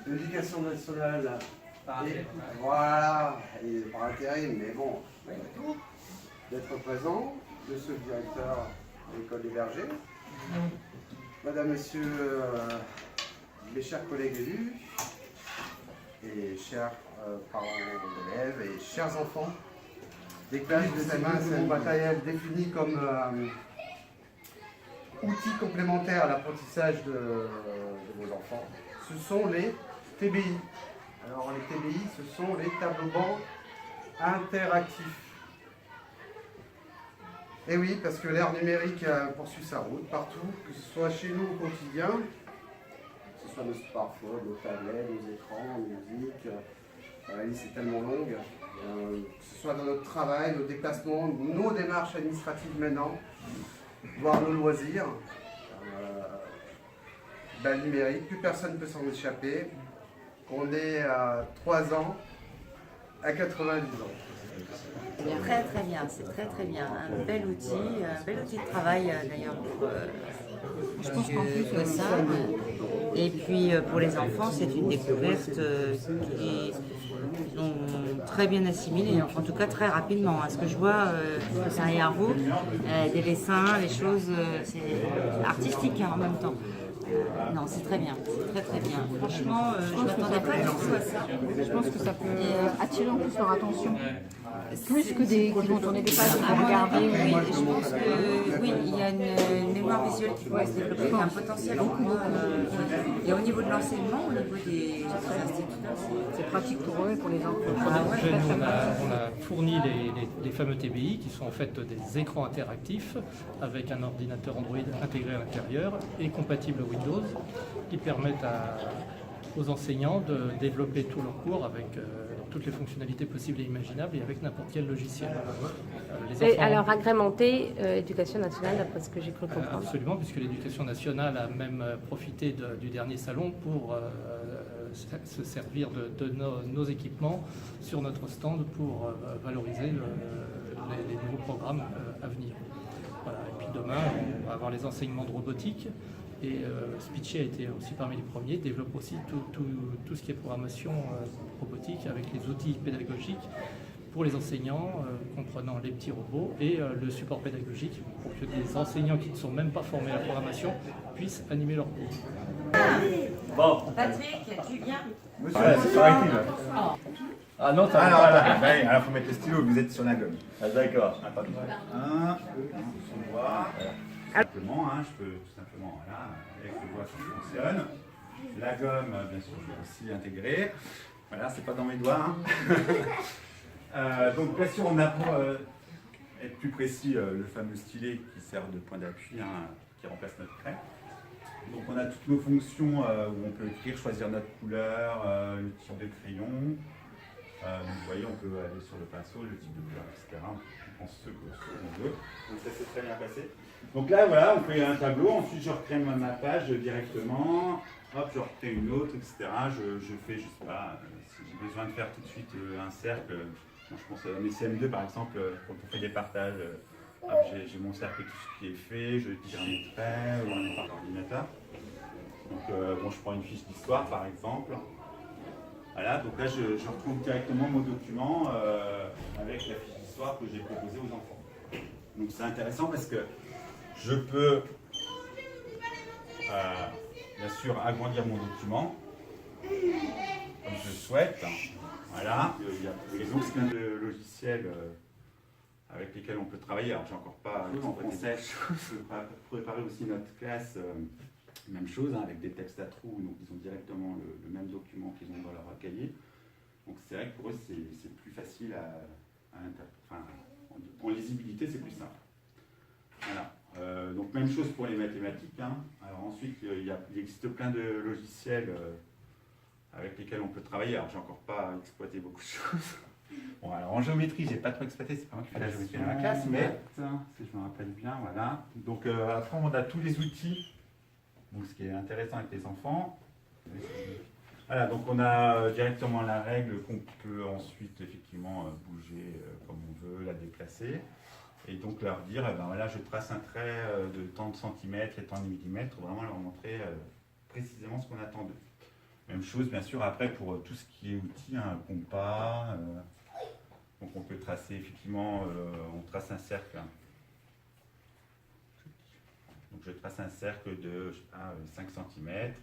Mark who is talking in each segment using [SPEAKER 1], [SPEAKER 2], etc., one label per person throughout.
[SPEAKER 1] l'éducation nationale, et, voilà, il est par intérim, mais bon, d'être présent, monsieur le directeur de l'école des bergers, madame, messieurs, mes chers collègues élus, et chers parents d'élèves et chers enfants, des classes de CM1 c'est un matériel défini comme outil complémentaire à l'apprentissage de vos enfants. Ce sont les TBI. Alors les TBI, ce sont les tableaux bancs interactifs. Et oui, parce que l'ère numérique poursuit sa route partout, que ce soit chez nous au quotidien, que ce soit nos smartphones, nos tablettes, nos écrans, nos musiques, la liste est tellement longue, que ce soit dans notre travail, nos déplacements, nos démarches administratives maintenant, voire nos loisirs. Le numérique, plus personne ne peut s'en échapper. On est à 3 ans à 90 ans.
[SPEAKER 2] Très très bien, c'est très très bien. Un bel outil de travail d'ailleurs
[SPEAKER 3] Je pense qu'en plus,
[SPEAKER 2] que ça. Et puis pour les enfants, c'est une découverte qu'ils ont très bien assimilée, en tout cas très rapidement. Ce que je vois derrière vous, des dessins, les choses, c'est artistique en même temps. Non, c'est très bien, c'est très très bien. Franchement, je ne m'attendais pas du tout à ça.
[SPEAKER 3] je pense que ça peut attirer en plus leur attention. Plus que des qui vont tourner des pages et vont regarder.
[SPEAKER 2] Oui, je pense que oui, il y a une mémoire visuelle qui pourrait se développer, un potentiel en commun. Et au niveau de l'enseignement, au niveau des instituteurs,
[SPEAKER 3] C'est pratique pour eux et pour les enfants.
[SPEAKER 4] Pour notre projet, nous, on a fourni les fameux TBI qui sont en fait des écrans interactifs avec un ordinateur Android intégré à l'intérieur et compatible Windows qui permettent aux enseignants de développer tous leurs cours avec toutes les fonctionnalités possibles et imaginables et avec n'importe quel logiciel.
[SPEAKER 5] Et alors agrémenté Éducation nationale, d'après ce que j'ai cru comprendre.
[SPEAKER 4] Absolument, puisque l'Éducation nationale a même profité du dernier salon pour se servir de nos équipements sur notre stand pour valoriser les nouveaux programmes à venir. Voilà. Et puis demain, on va avoir les enseignements de robotique. Et Speechy a été aussi parmi les premiers, développe aussi tout ce qui est programmation robotique avec les outils pédagogiques pour les enseignants, comprenant les petits robots et le support pédagogique pour que des enseignants qui ne sont même pas formés à la programmation puissent animer leurs cours.
[SPEAKER 2] Bon. Patrick, tu viens.
[SPEAKER 1] Monsieur
[SPEAKER 6] c'est correct. Ah non, ça Alors, va. alors, faut mettre le stylo, vous êtes sur la gomme.
[SPEAKER 4] Ah, d'accord.
[SPEAKER 6] Attendez. On voit. Simplement, je peux tout simplement, voilà, avec le doigt ça fonctionne. La gomme, bien sûr, je vais aussi intégrer. Voilà, c'est pas dans mes doigts. Donc, bien sûr, on a pour être plus précis le fameux stylet qui sert de point d'appui, qui remplace notre craie. Donc, on a toutes nos fonctions où on peut écrire, choisir notre couleur, le type de crayon. Donc, vous voyez, on peut aller sur le pinceau, le type de couleur, etc. On prend ce qu'on veut. Donc, ça s'est très bien passé. Donc là, voilà, on fait un tableau. Ensuite, je recrée ma page directement. Hop, je recrée une autre, etc. Je fais, je sais pas, si j'ai besoin de faire tout de suite un cercle. Moi, je pense à mes CM2, par exemple, quand on fait des partages. J'ai mon cercle et tout ce qui est fait. Je tire mes traits ou un par ordinateur. Donc, bon, je prends une fiche d'histoire, par exemple. Voilà, donc là, je retrouve directement mon document avec la fiche d'histoire que j'ai proposée aux enfants. Donc, c'est intéressant parce que je peux, bien sûr, agrandir mon document comme je souhaite. Voilà, il y a donc plein de logiciels avec lesquels on peut travailler. Alors, j'ai encore pas en français. Je peux préparer aussi notre classe. Même chose, avec des textes à trous, donc ils ont directement le même document qu'ils ont dans leur cahier. Donc c'est vrai que pour eux c'est plus facile en lisibilité c'est plus simple. Voilà. Donc même chose pour les mathématiques. Alors ensuite il existe plein de logiciels avec lesquels on peut travailler. Alors j'ai encore pas exploité beaucoup de choses. Bon alors en géométrie j'ai pas trop exploité, c'est pas moi qui fais la géométrie dans la classe, mais si je me rappelle bien, voilà. Donc après on a tous les outils. Donc, ce qui est intéressant avec les enfants. Voilà, donc on a directement la règle qu'on peut ensuite effectivement bouger comme on veut, la déplacer. Et donc leur dire, eh ben voilà, je trace un trait de tant de centimètres et tant de millimètres, pour vraiment leur montrer précisément ce qu'on attend d'eux. Même chose, bien sûr, après pour tout ce qui est outils, un compas. Donc on peut tracer, effectivement, on trace un cercle. Donc je trace un cercle de, je sais pas, 5 cm.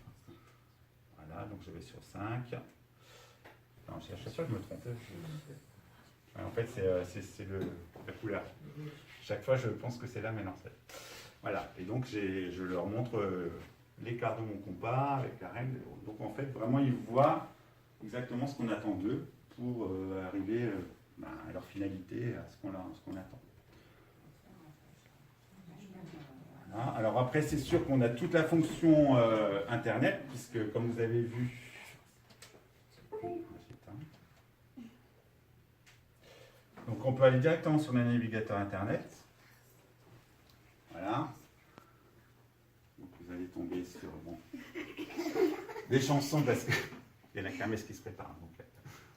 [SPEAKER 6] Voilà, donc je vais sur 5. Non, à chaque fois je me trompe. En fait, c'est la couleur. Chaque fois, je pense que c'est là, mais non, c'est... Voilà, et donc je leur montre l'écart de mon compas avec la règle. Donc en fait, vraiment, ils voient exactement ce qu'on attend d'eux pour arriver à leur finalité, à ce qu'on attend. Voilà. Alors après, c'est sûr qu'on a toute la fonction Internet, puisque comme vous avez vu, donc on peut aller directement sur le navigateur Internet. Voilà. Donc vous allez tomber sur des chansons parce qu'il y a la kermesse qui se prépare. Donc,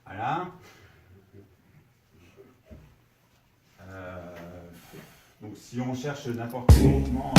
[SPEAKER 6] voilà. Donc si on cherche n'importe quel mouvement...